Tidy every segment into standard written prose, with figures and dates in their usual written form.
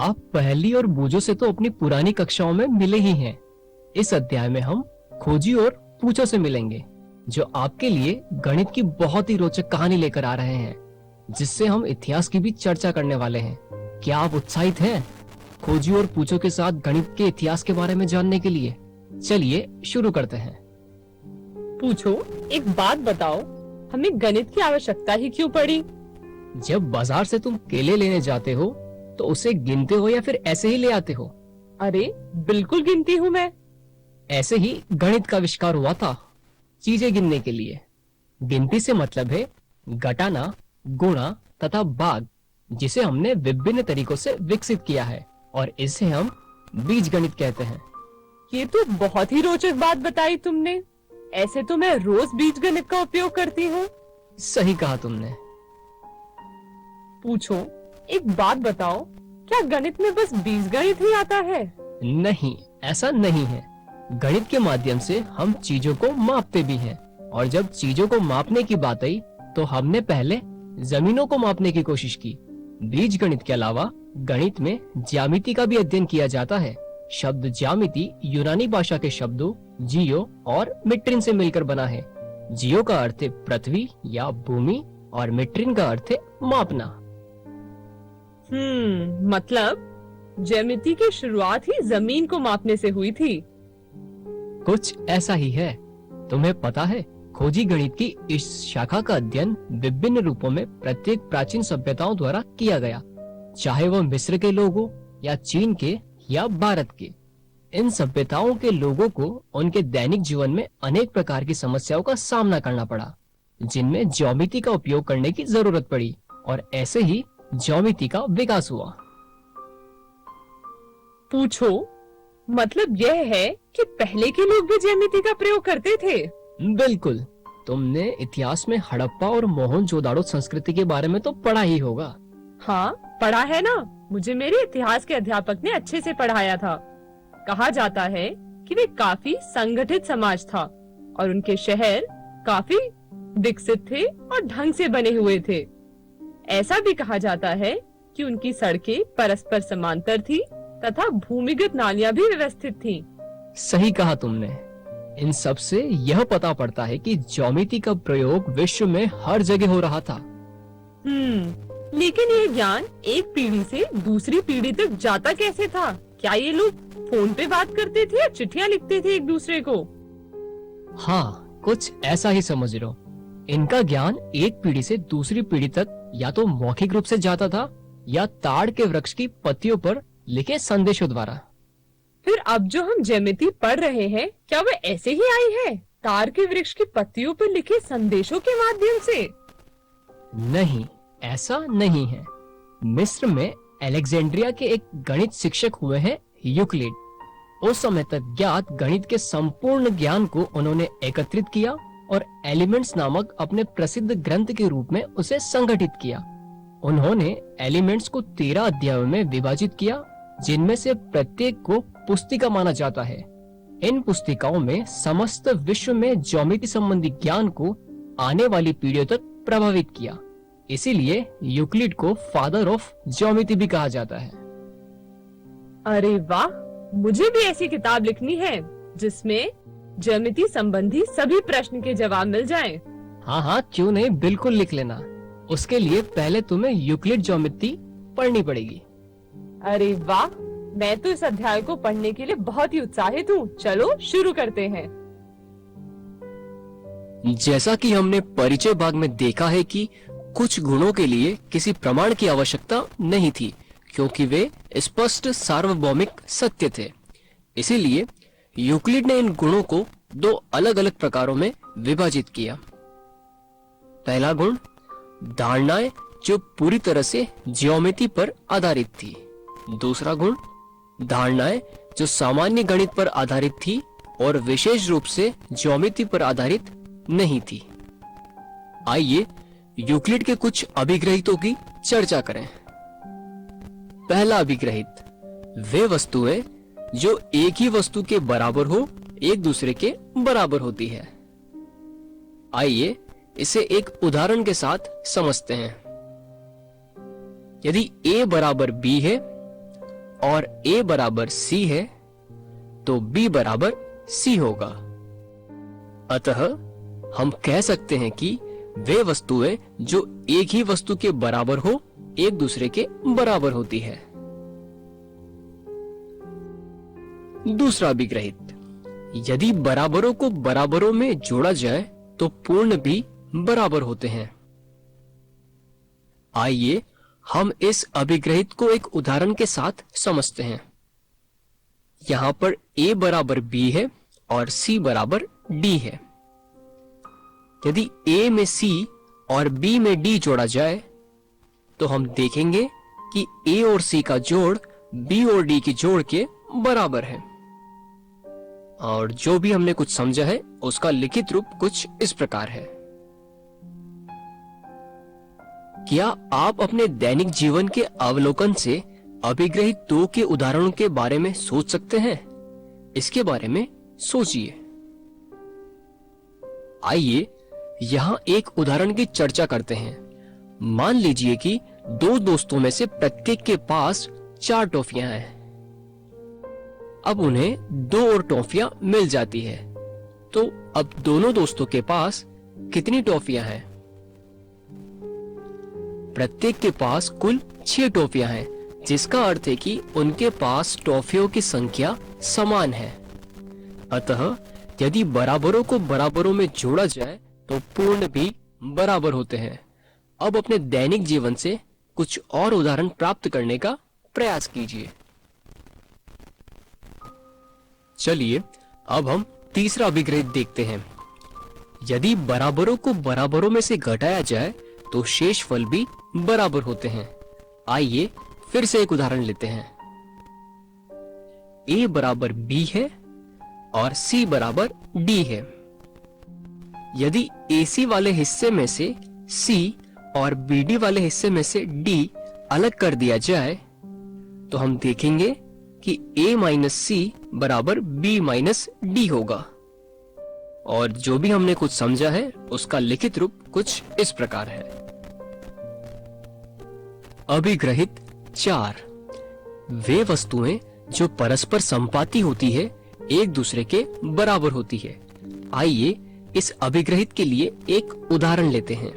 आप पहेली और बूझों से तो अपनी पुरानी कक्षाओं में मिले ही हैं। इस अध्याय में हम खोजी और पूछो से मिलेंगे, जो आपके लिए गणित की बहुत ही रोचक कहानी लेकर आ रहे हैं, जिससे हम इतिहास की भी चर्चा करने वाले हैं। क्या आप उत्साहित हैं खोजी और पूछो के साथ गणित के इतिहास के बारे में जानने के लिए? चलिए शुरू करते हैं। पूछो, एक बात बताओ, हमें गणित की आवश्यकता ही क्यों पड़ी? जब बाजार से तुम केले लेने जाते हो तो उसे गिनते हो या फिर ऐसे ही ले आते हो? अरे बिल्कुल गिनती हूँ मैं। ऐसे ही गणित का आविष्कार हुआ था, चीजें गिनने के लिए। गिनती से मतलब है घटाना, गुणा तथा भाग, जिसे हमने विभिन्न तरीकों से विकसित किया है और इसे हम बीजगणित कहते हैं। ये तो बहुत ही रोचक बात बताई तुमने। ऐसे तो मैं रोज बीजगणित का उपयोग करती हूँ। सही कहा तुमने। पूछो, एक बात बताओ, क्या गणित में बस बीजगणित ही आता है? नहीं, ऐसा नहीं है। गणित के माध्यम से हम चीजों को मापते भी हैं, और जब चीजों को मापने की बात आई तो हमने पहले जमीनों को मापने की कोशिश की। बीजगणित के अलावा गणित में ज्यामिति का भी अध्ययन किया जाता है। शब्द ज्यामिति यूनानी भाषा के शब्दों जियो और मिट्रिन से मिलकर बना है। जियो का अर्थ है पृथ्वी या भूमि और मिट्रिन का अर्थ है मापना। मतलब ज्यामिति की शुरुआत ही जमीन को मापने से हुई थी। कुछ ऐसा ही है। तुम्हें पता है, खोजी गणित की इस शाखा का अध्ययन विभिन्न रूपों में प्रत्येक प्राचीन सभ्यताओं द्वारा किया गया, चाहे वह मिस्र के लोग हो या चीन के या भारत के। इन सभ्यताओं के लोगों को उनके दैनिक जीवन में अनेक प्रकार की समस्याओं का सामना करना पड़ा, जिनमें ज्यामिति का उपयोग करने की जरूरत पड़ी, और ऐसे ही ज्यामिति का विकास हुआ। पूछो, मतलब यह है कि पहले के लोग भी ज्यामिति का प्रयोग करते थे? बिल्कुल। तुमने इतिहास में हड़प्पा और मोहनजोदाड़ो संस्कृति के बारे में तो पढ़ा ही होगा। हाँ, पढ़ा है ना। मुझे मेरे इतिहास के अध्यापक ने अच्छे से पढ़ाया था। कहा जाता है कि वे काफी संगठित समाज था और उनके शहर काफी विकसित थे और ढंग से बने हुए थे। ऐसा भी कहा जाता है कि उनकी सड़कें परस्पर समांतर थी तथा भूमिगत नालियां भी व्यवस्थित थीं। सही कहा तुमने। इन सब से यह पता पड़ता है कि ज्यामिति का प्रयोग विश्व में हर जगह हो रहा था। लेकिन ये ज्ञान एक पीढ़ी से दूसरी पीढ़ी तक जाता कैसे था? क्या ये लोग फोन पे बात करते थे या चिट्ठियां लिखते थे एक दूसरे को? हाँ, कुछ ऐसा ही समझ लो। इनका ज्ञान एक पीढ़ी से दूसरी पीढ़ी तक या तो मौखिक रूप से जाता था या ताड़ के वृक्ष की पत्तियों पर लिखे संदेशों द्वारा। फिर अब जो हम ज्यामिति पढ़ रहे हैं, क्या वह ऐसे ही आई है, ताड़ के वृक्ष की पत्तियों पर लिखे संदेशों के माध्यम से? नहीं, ऐसा नहीं है। मिस्र में अलेक्जेंड्रिया के एक गणित शिक्षक हुए हैं यूक्लिड। उस समय तक ज्ञात गणित के संपूर्ण ज्ञान को उन्होंने एकत्रित किया और एलिमेंट्स नामक अपने प्रसिद्ध ग्रंथ के रूप में उसे संगठित किया। उन्होंने एलिमेंट्स को 13 अध्यायों में विभाजित किया, जिनमें से प्रत्येक को पुस्तिका माना जाता है। इन पुस्तिकाओं में समस्त विश्व में ज्यामिति संबंधी ज्ञान को आने वाली पीढ़ियों तक प्रभावित किया। इसीलिए यूक्लिड को फादर ऑफ ज्यामिति भी कहा जाता है। अरे वाह, मुझे भी ऐसी किताब लिखनी है जिसमें ज्यामिति संबंधी सभी प्रश्न के जवाब मिल जाएं। हाँ, क्यों नहीं, बिल्कुल लिख लेना। उसके लिए पहले तुम्हें यूक्लिड ज्यामिति पढ़नी पड़ेगी। अरे वाह, मैं तो इस अध्याय को पढ़ने के लिए बहुत ही उत्साहित हूँ। चलो शुरू करते हैं। जैसा कि हमने परिचय भाग में देखा है कि कुछ गुणों के लिए किसी प्रमाण की आवश्यकता नहीं थी, क्योंकि वे स्पष्ट सार्वभौमिक सत्य थे। इसीलिए यूक्लिड ने इन गुणों को 2 अलग अलग प्रकारों में विभाजित किया। पहला गुण, धारणाएं जो पूरी तरह से ज्यामिति पर आधारित थी। दूसरा गुण, धारणाएं जो सामान्य गणित पर आधारित थी और विशेष रूप से ज्यामिति पर आधारित नहीं थी। आइए यूक्लिड के कुछ अभिग्रहितों की चर्चा करें। पहला अभिग्रहित, वे वस्तुएं जो एक ही वस्तु के बराबर हो, एक दूसरे के बराबर होती है। आइए इसे एक उदाहरण के साथ समझते हैं। यदि a बराबर b है और A बराबर C है तो B बराबर C होगा। अतः हम कह सकते हैं कि वे वस्तुएं जो एक ही वस्तु के बराबर हो एक दूसरे के बराबर होती है। दूसरा अभिग्रहित, यदि बराबरों को बराबरों में जोड़ा जाए तो पूर्ण भी बराबर होते हैं। आइए हम इस अभिग्रहित को एक उदाहरण के साथ समझते हैं। यहां पर A बराबर B है और C बराबर D है। यदि A में C और B में D जोड़ा जाए तो हम देखेंगे कि A और C का जोड़ B और D के जोड़ के बराबर है। और जो भी हमने कुछ समझा है उसका लिखित रूप कुछ इस प्रकार है। क्या आप अपने दैनिक जीवन के अवलोकन से अभिग्रहित 2 के उदाहरणों के बारे में सोच सकते हैं? इसके बारे में सोचिए। आइए यहां एक उदाहरण की चर्चा करते हैं। मान लीजिए कि 2 दोस्तों में से प्रत्येक के पास 4 टॉफियां हैं। अब उन्हें 2 और टॉफियां मिल जाती है, तो अब दोनों दोस्तों के पास कितनी टॉफियां हैं? प्रत्येक के पास कुल 6 टॉफियां हैं, जिसका अर्थ है कि उनके पास टॉफियों की संख्या समान है। अतः यदि बराबरों को बराबरों में जोड़ा जाए तो पूर्ण भी बराबर होते हैं। अब अपने दैनिक जीवन से कुछ और उदाहरण प्राप्त करने का प्रयास कीजिए। चलिए अब हम तीसरा अभिग्रहित देखते हैं। यदि बराबरों को बराबरों में से घटाया जाए तो शेष फल भी बराबर होते हैं। आइए फिर से एक उदाहरण लेते हैं। A बराबर B है और C बराबर D है। यदि AC वाले हिस्से में से C और BD वाले हिस्से में से D अलग कर दिया जाए तो हम देखेंगे कि A माइनस C बराबर B माइनस D होगा। और जो भी हमने कुछ समझा है उसका लिखित रूप कुछ इस प्रकार है। अभिग्रहित 4, वे वस्तुएं जो परस्पर संपाती होती है एक दूसरे के बराबर होती है। आइए इस अभिग्रहित के लिए एक उदाहरण लेते हैं।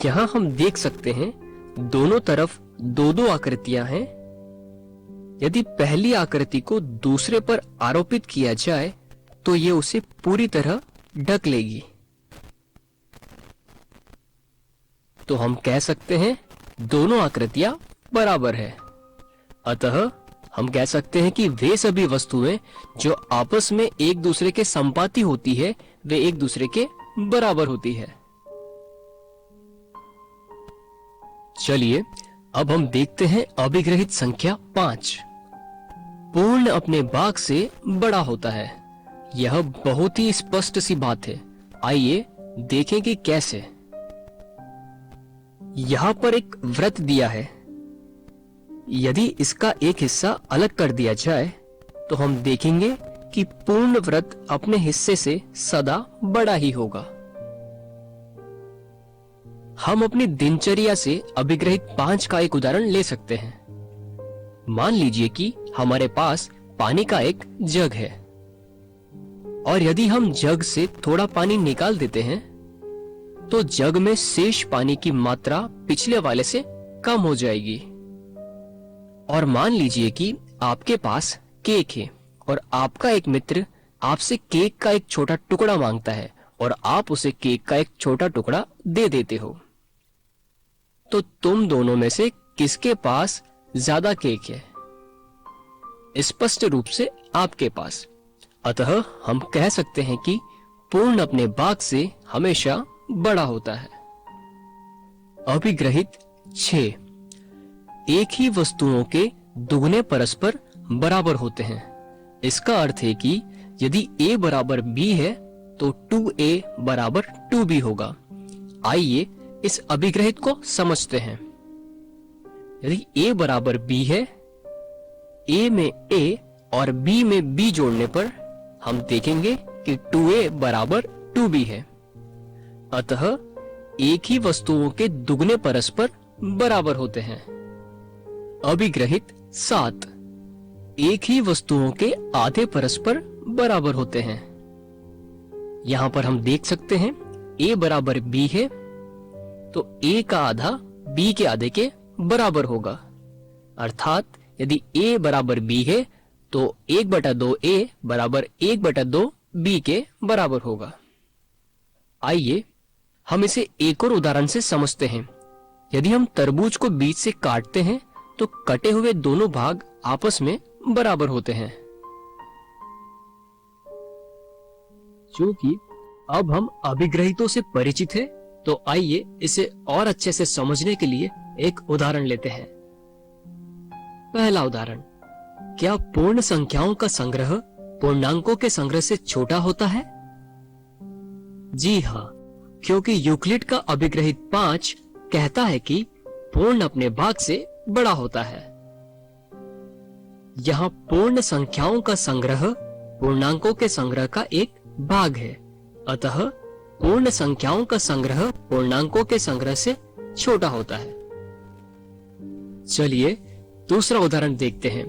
यहां हम देख सकते हैं दोनों तरफ 2-2 आकृतियां हैं। यदि पहली आकृति को दूसरे पर आरोपित किया जाए तो ये उसे पूरी तरह ढक लेगी। तो हम कह सकते हैं दोनों आकृतियां बराबर है। अतः हम कह सकते हैं कि वे सभी वस्तुएं जो आपस में एक दूसरे के संपाती होती है वे एक दूसरे के बराबर होती है। चलिए अब हम देखते हैं अभिग्रहित संख्या 5। पूर्ण अपने बाग से बड़ा होता है। यह बहुत ही स्पष्ट सी बात है। आइए देखें कि कैसे। यहां पर एक वृत्त दिया है। यदि इसका एक हिस्सा अलग कर दिया जाए तो हम देखेंगे कि पूर्ण वृत्त अपने हिस्से से सदा बड़ा ही होगा। हम अपनी दिनचर्या से अभिग्रहित 5 का एक उदाहरण ले सकते हैं। मान लीजिए कि हमारे पास पानी का एक जग है और यदि हम जग से थोड़ा पानी निकाल देते हैं तो जग में शेष पानी की मात्रा पिछले वाले से कम हो जाएगी। और मान लीजिए कि आपके पास केक है और आपका एक मित्र आपसे केक का एक छोटा टुकड़ा मांगता है और आप उसे केक का एक छोटा टुकड़ा दे देते हो। तो तुम दोनों में से किसके पास ज्यादा केक है? स्पष्ट रूप से आपके पास। अतः हम कह सकते हैं कि पूर्ण अपने बाग से हमेशा बड़ा होता है। अभिग्रहित 6, एक ही वस्तुओं के दुगने परस्पर बराबर होते हैं। इसका अर्थ है कि यदि A बराबर B है तो 2A बराबर 2B होगा। आइए इस अभिग्रहित को समझते हैं। यदि A बराबर B है, A में A और B में B जोड़ने पर हम देखेंगे कि 2A बराबर 2B है। अतः एक ही वस्तुओं के दुगने परस्पर बराबर होते हैं। अभिग्रहित 7 एक ही वस्तुओं के आधे परस्पर बराबर होते हैं। यहाँ पर हम देख सकते हैं a बराबर b है, तो a का आधा b के आधे के बराबर होगा। अर्थात यदि a बराबर b है तो 1/2 a बराबर 1/2 b के बराबर होगा। आइए हम इसे एक और उदाहरण से समझते हैं। यदि हम तरबूज को बीच से काटते हैं तो कटे हुए दोनों भाग आपस में बराबर होते हैं। चूंकि अब हम अभिग्रहितों से परिचित हैं, तो आइए इसे और अच्छे से समझने के लिए एक उदाहरण लेते हैं। पहला उदाहरण, क्या पूर्ण संख्याओं का संग्रह पूर्णांकों के संग्रह से छोटा होता है? जी हाँ, क्योंकि यूक्लिड का अभिग्रहित 5 कहता है कि पूर्ण अपने भाग से बड़ा होता है। यहाँ पूर्ण संख्याओं का संग्रह पूर्णांकों के संग्रह का एक भाग है, अतः पूर्ण संख्याओं का संग्रह पूर्णांकों के संग्रह से छोटा होता है। चलिए दूसरा उदाहरण देखते हैं।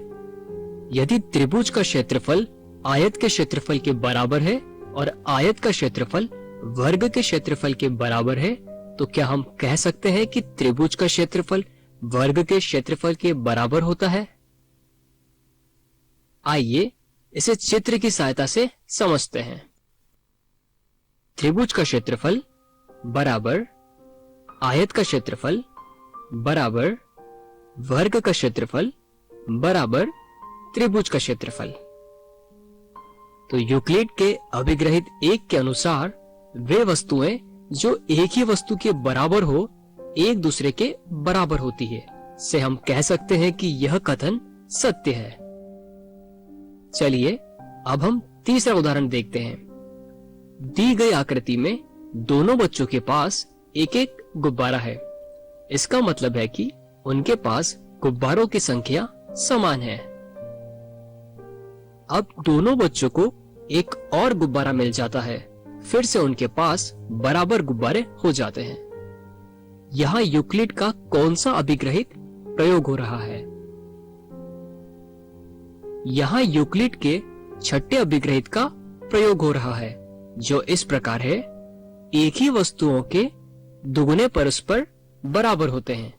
यदि त्रिभुज का क्षेत्रफल आयत के क्षेत्रफल के बराबर है और आयत का क्षेत्रफल वर्ग के क्षेत्रफल के बराबर है, तो क्या हम कह सकते हैं कि त्रिभुज का क्षेत्रफल वर्ग के क्षेत्रफल के बराबर होता है? आइए इसे चित्र की सहायता से समझते हैं। त्रिभुज का क्षेत्रफल बराबर आयत का क्षेत्रफल बराबर वर्ग का क्षेत्रफल बराबर त्रिभुज का क्षेत्रफल। तो यूक्लिड के अभिग्रहित 1 के अनुसार वे वस्तुएं जो एक ही वस्तु के बराबर हो एक दूसरे के बराबर होती है, से हम कह सकते हैं कि यह कथन सत्य है। चलिए अब हम तीसरा उदाहरण देखते हैं। दी गई आकृति में दोनों बच्चों के पास एक एक गुब्बारा है। इसका मतलब है कि उनके पास गुब्बारों की संख्या समान है। अब दोनों बच्चों को एक और गुब्बारा मिल जाता है, फिर से उनके पास बराबर गुब्बारे हो जाते हैं। यहाँ यूक्लिड का कौन सा अभिग्रहित प्रयोग हो रहा है? यहाँ यूक्लिड के छठे अभिग्रहित का प्रयोग हो रहा है, जो इस प्रकार है। एक ही वस्तुओं के दुगुने परस्पर बराबर होते हैं।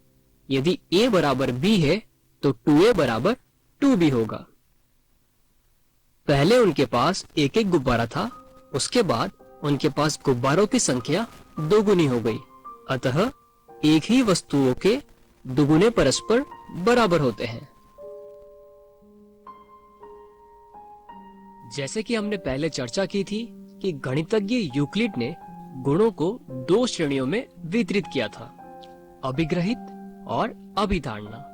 यदि a बराबर b है तो 2a बराबर 2b होगा। पहले उनके पास एक एक गुब्बारा था, उसके बाद उनके पास गुब्बारों की संख्या दोगुनी हो गई, अतः एक ही वस्तुओं के दुगुने परस्पर बराबर होते हैं। जैसे कि हमने पहले चर्चा की थी कि गणितज्ञ यूक्लिड ने गुणों को 2 श्रेणियों में वितरित किया था, अभिग्रहित और अभिधारणा।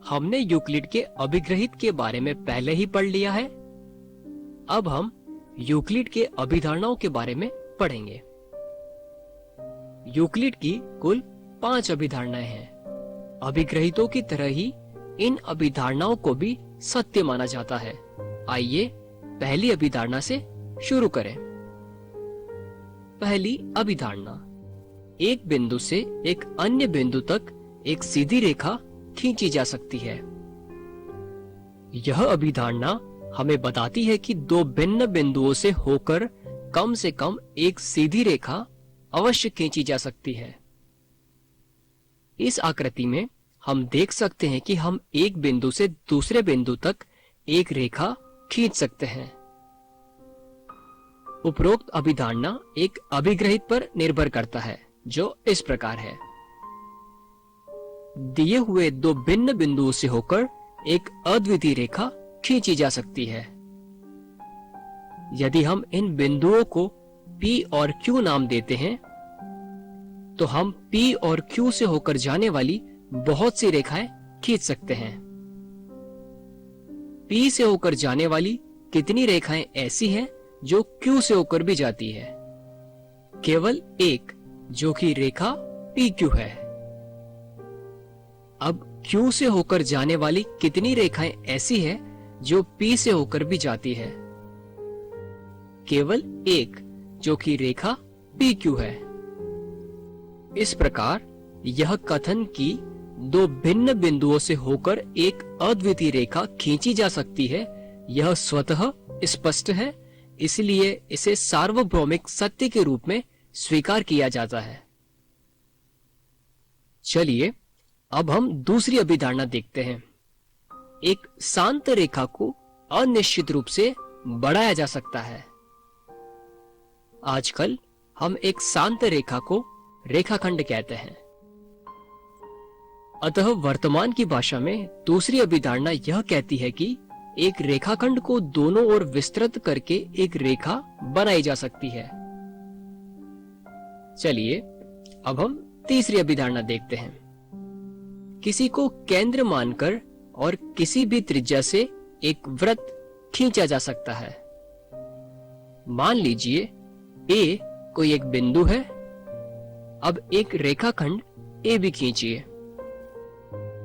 हमने यूक्लिड के अभिग्रहित के बारे में पहले ही पढ़ लिया है। अब हम यूक्लिड के अभिधारणाओं के बारे में पढ़ेंगे। यूक्लिड की कुल 5 अभिधारणाएं हैं। अभिग्रहितों की तरह ही इन अभिधारणाओं को भी सत्य माना जाता है। आइए पहली अभिधारणा से शुरू करें। पहली अभिधारणा, एक बिंदु से एक अन्य बिंदु तक एक सीधी रेखा खींची जा सकती है। यह अभिधारणा हमें बताती है कि 2 भिन्न बिंदुओं से होकर कम से कम एक सीधी रेखा अवश्य खींची जा सकती है। इस आकृति में हम देख सकते हैं कि हम एक बिंदु से दूसरे बिंदु तक एक रेखा खींच सकते हैं। उपरोक्त अभिधारणा एक अभिग्रहित पर निर्भर करता है, जो इस प्रकार है। दिए हुए 2 भिन्न बिंदुओं से होकर एक अद्वितीय रेखा खींची जा सकती है। यदि हम इन बिंदुओं को P और Q नाम देते हैं, तो हम P और Q से होकर जाने वाली बहुत सी रेखाएं खींच सकते हैं। P से होकर जाने वाली कितनी रेखाएं ऐसी हैं जो Q से होकर भी जाती है? केवल एक, जो कि रेखा PQ है। अब Q से होकर जाने वाली कितनी रेखाएं ऐसी हैं जो P से होकर भी जाती है? केवल एक, जो कि रेखा PQ है। इस प्रकार यह कथन कि दो भिन्न बिंदुओं से होकर एक अद्वितीय रेखा खींची जा सकती है, यह स्वतः स्पष्ट है। इसलिए इसे सार्वभौमिक सत्य के रूप में स्वीकार किया जाता है। चलिए अब हम दूसरी अभिधारणा देखते हैं। एक शांत रेखा को अनिश्चित रूप से बढ़ाया जा सकता है। आजकल हम एक शांत रेखा को रेखाखंड कहते हैं। अतः वर्तमान की भाषा में दूसरी अभिधारणा यह कहती है कि एक रेखाखंड को दोनों ओर विस्तृत करके एक रेखा बनाई जा सकती है। चलिए अब हम तीसरी अभिधारणा देखते हैं। किसी को केंद्र मानकर और किसी भी त्रिज्या से एक वृत्त खींचा जा सकता है। मान लीजिए ए कोई एक बिंदु है। अब एक रेखाखंड ए बी खींचिए।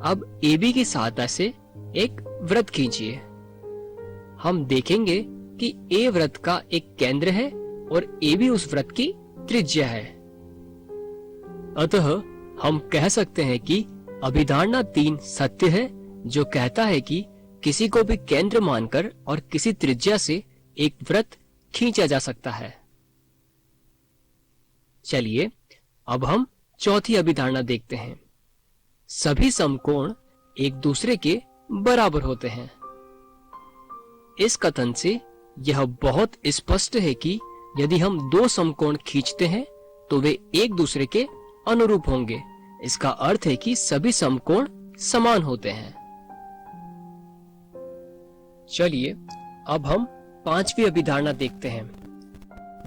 अब ए बी की सहायता से एक वृत्त खींचिए। हम देखेंगे कि ए वृत्त का एक केंद्र है और ए बी उस वृत्त की त्रिज्या है। अतः हम कह सकते हैं कि अभिधारणा 3 सत्य है, जो कहता है कि किसी को भी केंद्र मानकर और किसी त्रिज्या से एक वृत्त खींचा जा सकता है। चलिए अब हम चौथी अभिधारणा देखते हैं। सभी समकोण एक दूसरे के बराबर होते हैं। इस कथन से यह बहुत स्पष्ट है कि यदि हम दो समकोण खींचते हैं तो वे एक दूसरे के अनुरूप होंगे। इसका अर्थ है कि सभी समकोण समान होते हैं। चलिए अब हम पांचवी अभिधारणा देखते हैं।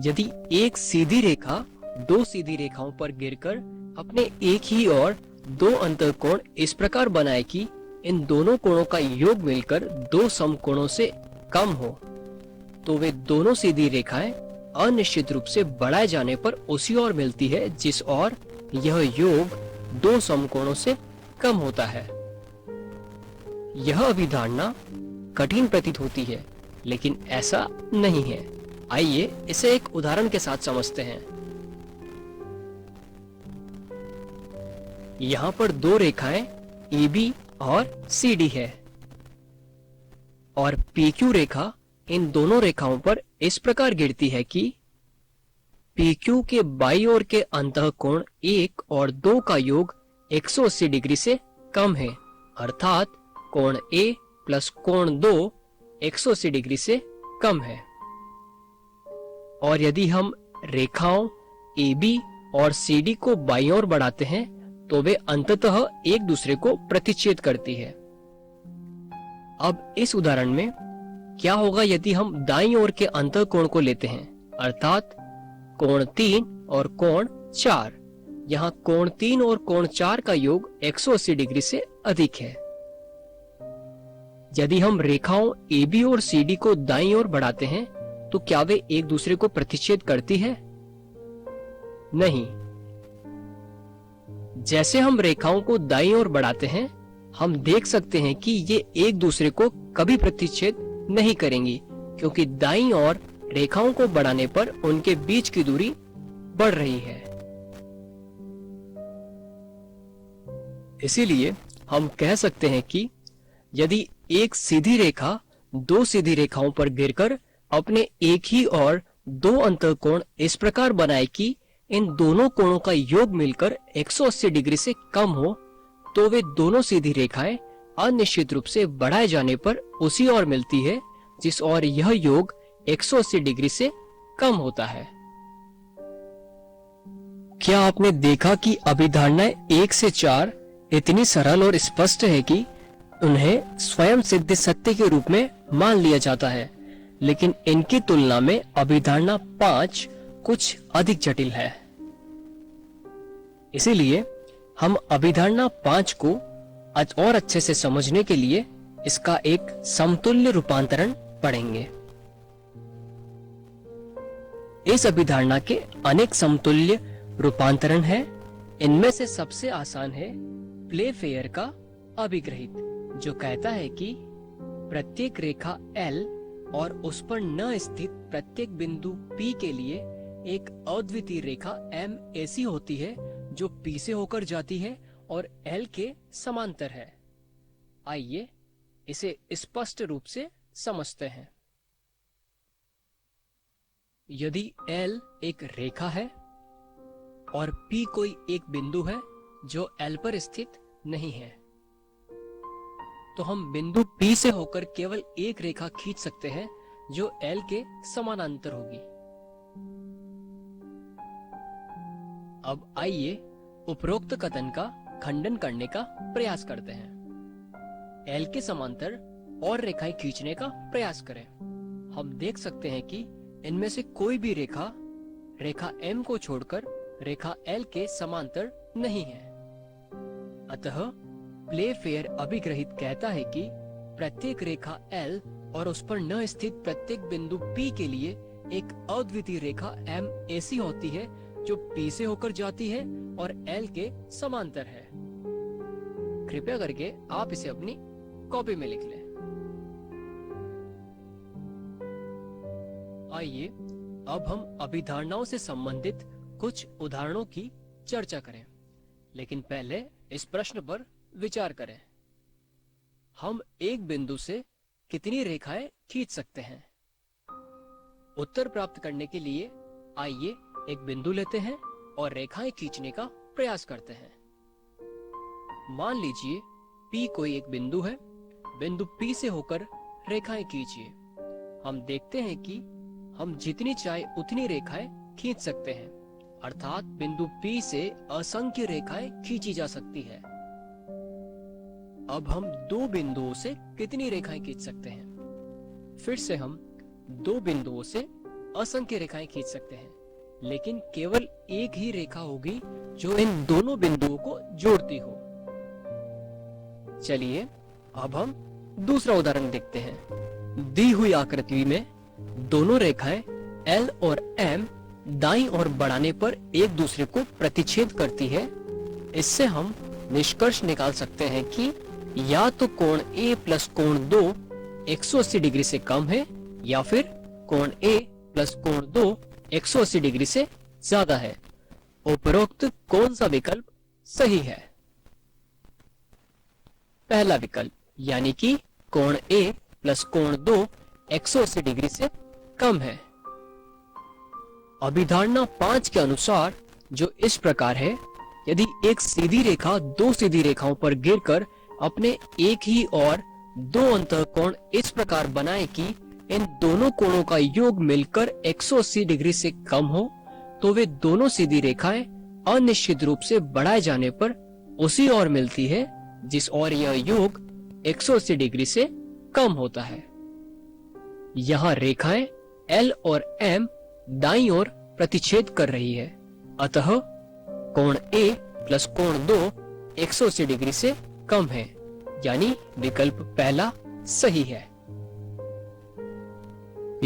यदि एक सीधी रेखा दो सीधी रेखाओं पर गिरकर अपने एक ही और दो अंतःकोण इस प्रकार बनाए कि इन दोनों कोणों का योग मिलकर दो समकोणों से कम हो, तो वे दोनों सीधी रेखाएं अनिश्चित रूप से बढ़ाए जाने पर उसी ओर मिलती है जिस ओर यह योग दो समकोणों से कम होता है। यह अभिधारणा कठिन प्रतीत होती है, लेकिन ऐसा नहीं है। आइए इसे एक उदाहरण के साथ समझते हैं। यहाँ पर दो रेखाएं AB और CD है और PQ रेखा इन दोनों रेखाओं पर इस प्रकार गिरती है कि PQ के बाईं ओर के अंतःकोण 1 और 2 का योग 180 डिग्री से कम है, अर्थात कोण A प्लस कोण 2 180 डिग्री से कम है। और यदि हम रेखाओं AB और CD को बाईं ओर बढ़ाते हैं तो वे अंततः एक दूसरे को प्रतिच्छेद करती है। अब इस उदाहरण में क्या होगा यदि हम दाईं ओर के अंतःकोण को लेते हैं, अर्थात कोण 3 और कोण 4। यहाँ कोण 3 और कोण 4 का योग 180 डिग्री से अधिक है। यदि हम रेखाओं AB और CD को दाईं ओर बढ़ाते हैं तो क्या वे एक दूसरे को प्रतिच्छेद करती है? नहीं। जैसे हम रेखाओं को दाईं ओर बढ़ाते हैं, हम देख सकते हैं कि ये एक दूसरे को कभी प्रतिच्छेद नहीं करेंगी, क्योंकि दाईं ओर रेखाओं को बढ़ाने पर उनके बीच की दूरी बढ़ रही है। इसीलिए हम कह सकते हैं कि यदि एक सीधी रेखा दो सीधी रेखाओं पर गिरकर अपने एक ही और दो अंतःकोण इस प्रकार बनाए कि इन दोनों कोणों का योग मिलकर 180 डिग्री से कम हो, तो वे दोनों सीधी रेखाएं अनिश्चित रूप से बढ़ाए जाने पर उसी ओर मिलती है जिस ओर यह योग 180 डिग्री से कम होता है। क्या आपने देखा कि अभिधारणाएं 1 से 4 इतनी सरल और स्पष्ट है कि उन्हें स्वयं सिद्ध सत्य के रूप में मान लिया जाता है, लेकिन इनकी तुलना में अभिधारणा 5 कुछ अधिक जटिल है। इसीलिए हम अभिधारणा 5 को और अच्छे से समझने के लिए इसका एक समतुल्य रूपांतरण पढ़ेंगे। इस अभिधारणा के अनेक समतुल्य रूपांतरण हैं। इनमें से सबसे आसान है प्लेफेयर का अभिग्रहित, जो कहता है कि प्रत्येक रेखा L और उस पर न स्थित प्रत्येक बिंदु P के लिए एक अद्वितीय रेखा M ऐसी होती है जो P से होकर जाती है और L के समांतर है। आइए इसे स्पष्ट रूप से समझते हैं। यदि L एक रेखा है और P कोई एक बिंदु है जो L पर स्थित नहीं है, तो हम बिंदु P से होकर केवल एक रेखा खींच सकते हैं जो L के समानांतर होगी। अब आइए उपरोक्त कथन का खंडन करने का प्रयास करते हैं। L के समांतर और रेखाएं खींचने का प्रयास करें। हम देख सकते हैं कि इनमें से कोई भी रेखा रेखा M को छोड़कर रेखा L के समांतर नहीं है। अतः प्लेफेयर अभिग्रहित कहता है कि प्रत्येक रेखा L और उस पर न स्थित प्रत्येक बिंदु P के लिए एक अद्वितीय रेखा M ऐसी होती है जो P से होकर जाती है और L के समांतर है। कृपया करके आप इसे अपनी कॉपी में लिख लें। आइए अब हम अभिधारणाओं से संबंधित कुछ उदाहरणों की चर्चा करें, लेकिन पहले इस प्रश्न पर विचार करें। हम एक बिंदु से कितनी रेखाएं खींच सकते हैं? उत्तर प्राप्त करने के लिए आइए एक बिंदु लेते हैं और रेखाएं खींचने का प्रयास करते हैं। मान लीजिए P कोई एक बिंदु है। बिंदु P से होकर रेखाएं खींचिए। हम देखते हैं कि हम जितनी चाहे उतनी रेखाएं खींच सकते हैं, अर्थात बिंदु P से असंख्य रेखाएं खींची जा सकती है। अब हम दो बिंदुओं से कितनी रेखाएं खींच सकते हैं? फिर से हम दो बिंदुओं से असंख्य रेखाएं खींच सकते हैं, लेकिन केवल एक ही रेखा होगी जो इन दोनों बिंदुओं को जोड़ती हो। चलिए अब हम दूसरा उदाहरण देखते हैं। दी हुई आकृति में दोनों रेखाएं L और M दाईं ओर बढ़ाने पर एक दूसरे को प्रतिच्छेद करती है। इससे हम निष्कर्ष निकाल सकते हैं कि या तो कोण A प्लस कोण 2 180 डिग्री से कम है, या फिर कोण A प्लस कोण 2 180 डिग्री से ज्यादा है। उपरोक्त कौन सा विकल्प सही है? पहला विकल्प, यानी कि कोण A प्लस कोण 2 180 डिग्री से कम है। अभिधारणा 5 के अनुसार जो इस प्रकार है, यदि एक सीधी रेखा दो सीधी रेखाओं पर गिरकर अपने एक ही और दो अंतःकोण इस प्रकार बनाए कि इन दोनों कोणों का योग मिलकर 180 डिग्री से कम हो, तो वे दोनों सीधी रेखाएं अनिश्चित रूप से बढ़ाए जाने पर उसी ओर मिलती है जिस ओर यह योग 180 डिग्री से कम होता है। यहाँ रेखाएं L और M दाईं ओर प्रतिच्छेद कर रही है, अतः कोण A प्लस कोण 2 180 डिग्री से कम है, यानी विकल्प पहला सही है।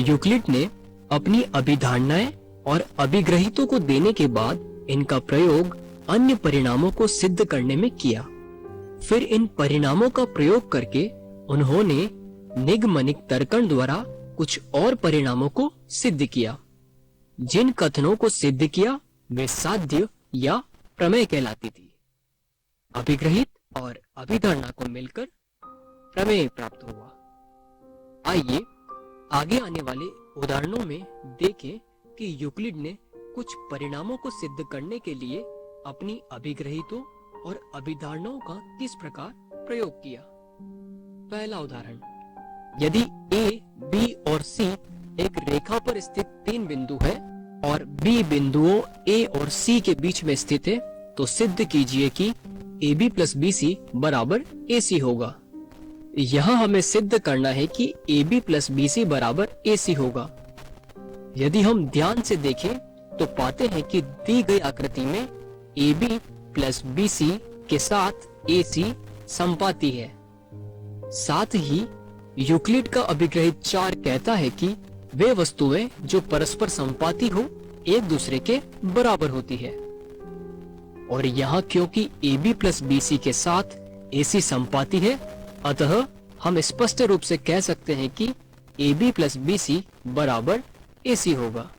यूक्लिड ने अपनी अभिधारणाएं और अभिग्रहितों को देने के बाद इनका प्रयोग अन्य परिणामों को सिद्ध करने में किया। फिर इन परिणामों का प्रयोग करके उन्होंने निगमनिक तर्कण द्वारा कुछ और परिणामों को सिद्ध किया। जिन कथनों को सिद्ध किया वे साध्य या प्रमेय कहलाती थी। अभिग्रहित और अभिधारणा को मिलकर प्रमेय प्राप्त हुआ। आइए आगे आने वाले उदाहरणों में देखें कि यूक्लिड ने कुछ परिणामों को सिद्ध करने के लिए अपनी अभिग्रहितों और अभिधारणाओं का किस प्रकार प्रयोग किया। पहला उदाहरण, यदि A, B और C एक रेखा पर स्थित तीन बिंदु है और B बिंदुओं A और C के बीच में स्थित है, तो सिद्ध कीजिए कि AB प्लस BC बराबर AC होगा। यहाँ हमें सिद्ध करना है कि AB प्लस BC बराबर AC होगा। यदि हम ध्यान से देखें तो पाते हैं कि दी गई आकृति में AB प्लस BC के साथ AC संपाती है। साथ ही यूक्लिड का अभिग्रहित 4 कहता है कि वे वस्तुएं जो परस्पर संपाती हो एक दूसरे के बराबर होती है। और यहाँ क्योंकि AB प्लस BC के साथ AC संपाती है, अतः हम स्पष्ट रूप से कह सकते हैं कि AB प्लस BC बराबर AC होगा।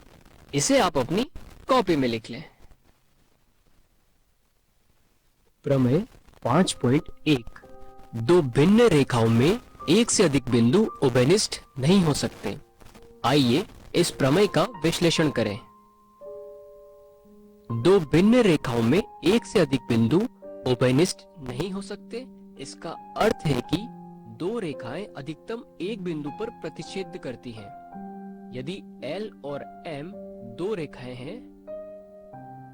इसे आप अपनी कॉपी में लिख लें। प्रमेय 5.1 दो भिन्न रेखाओं में एक से अधिक बिंदु उभयनिष्ठ नहीं हो सकते। आइए इस प्रमेय का विश्लेषण करें। दो भिन्न रेखाओं में एक से अधिक बिंदु उभयनिष्ठ नहीं हो सकते, इसका अर्थ है कि दो रेखाएं अधिकतम एक बिंदु पर प्रतिच्छेद करती हैं। यदि L और M दो रेखाएं हैं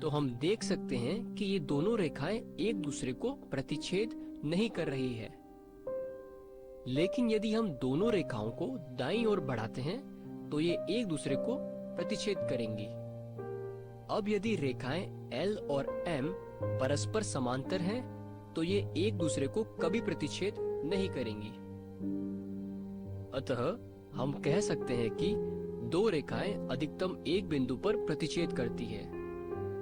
तो हम देख सकते हैं कि ये दोनों रेखाएं एक दूसरे को प्रतिच्छेद नहीं कर रही है। लेकिन यदि हम दोनों रेखाओं को दाईं ओर बढ़ाते हैं तो ये एक दूसरे को प्रतिच्छेद करेंगी। अब यदि रेखाएं L और M परस्पर समांतर हैं तो ये एक दूसरे को कभी प्रतिच्छेद नहीं करेंगी। अतः हम कह सकते हैं कि दो रेखाएं अधिकतम एक बिंदु पर प्रतिच्छेद करती है।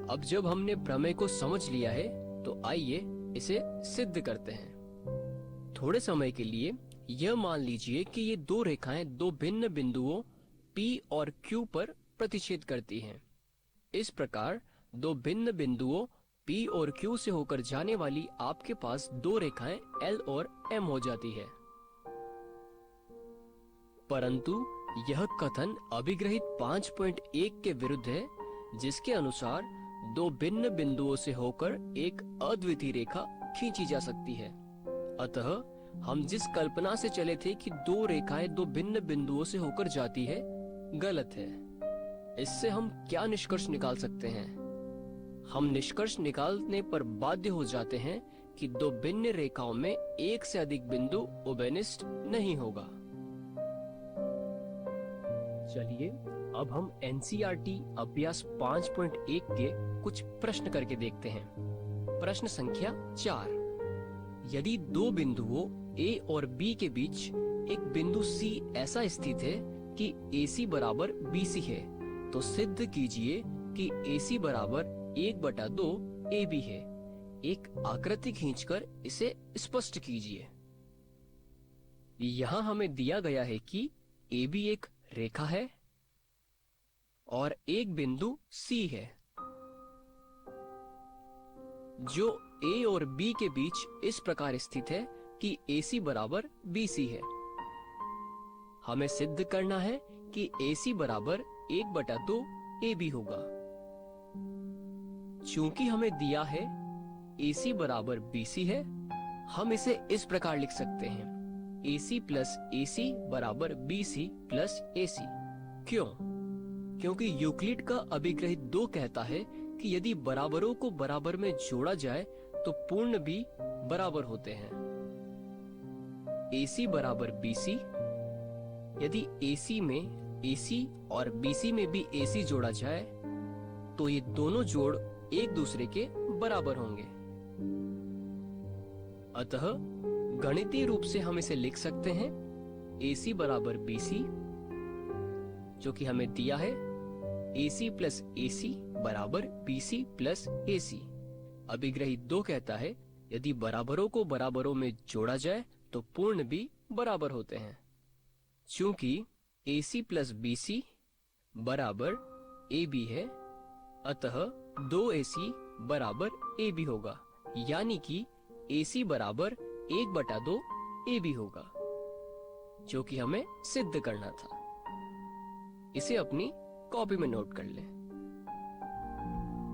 अब जब हमने प्रमेय को समझ लिया है तो आइए इसे सिद्ध करते हैं। थोड़े समय के लिए यह मान लीजिए कि ये दो रेखाएं दो भिन्न बिंदुओं P और Q पर प्रतिच्छेद करती हैं। इस प्रकार दो भिन्न बिंदुओं P और Q से होकर जाने वाली आपके पास दो रेखाएं L और M हो जाती है। परंतु यह कथन अभिग्रहित 5.1 के विरुद्ध है, जिसके अनुसार दो भिन्न बिंदुओं से होकर एक अद्वितीय रेखा खींची जा सकती है। अतः हम जिस कल्पना से चले थे कि दो रेखाएं दो भिन्न बिंदुओं से होकर जाती है, गलत है। इससे हम क्या निष्कर्ष निकाल सकते हैं? हम निष्कर्ष निकालने पर बाध्य हो जाते हैं कि दो भिन्न रेखाओं में एक से अधिक बिंदु उभयनिष्ठ नहीं होगा। चलिए अब हम NCERT अभ्यास 5.1 के कुछ प्रश्न करके देखते हैं। प्रश्न संख्या 4। यदि दो बिंदुओं A और B के बीच एक बिंदु C ऐसा स्थित है कि AC बराबर BC है, तो सिद्ध कीजिए कि AC बराबर 1/2 AB है। एक आकृति खींचकर इसे स्पष्ट कीजिए। यहाँ हमें दिया गया है कि AB एक रेखा है और एक बिंदु C है जो A और B के बीच इस प्रकार स्थित है कि AC बराबर BC है। हमें सिद्ध करना है कि AC बराबर 1/2 AB होगा। चूंकि हमें दिया है AC बराबर BC है, हम इसे इस प्रकार लिख सकते हैं AC प्लस AC बराबर BC प्लस AC। क्यों? क्योंकि यूक्लिड का अभिग्रहित 2 कहता है कि यदि बराबरों को बराबर में जोड़ा जाए तो पूर्ण भी बराबर होते हैं। AC बराबर BC, यदि AC में AC और BC में भी AC जोड़ा जाए तो ये दोनों जोड़ एक दूसरे के बराबर होंगे। अतः गणितीय रूप से हम इसे लिख सकते हैं AC बराबर BC, जो कि हमें दिया है AC प्लस AC बराबर BC प्लस AC। अभिग्रहित 2 कहता है यदि बराबरों को बराबरों में जोड़ा जाए तो पूर्ण भी बराबर होते हैं। चूंकि AC प्लस BC बराबर AB है, अतः 2AC बराबर AB होगा, यानी कि AC बराबर 1/2 AB होगा, जो कि हमें सिद्ध करना था। इसे अपनी कॉपी में नोट कर लें।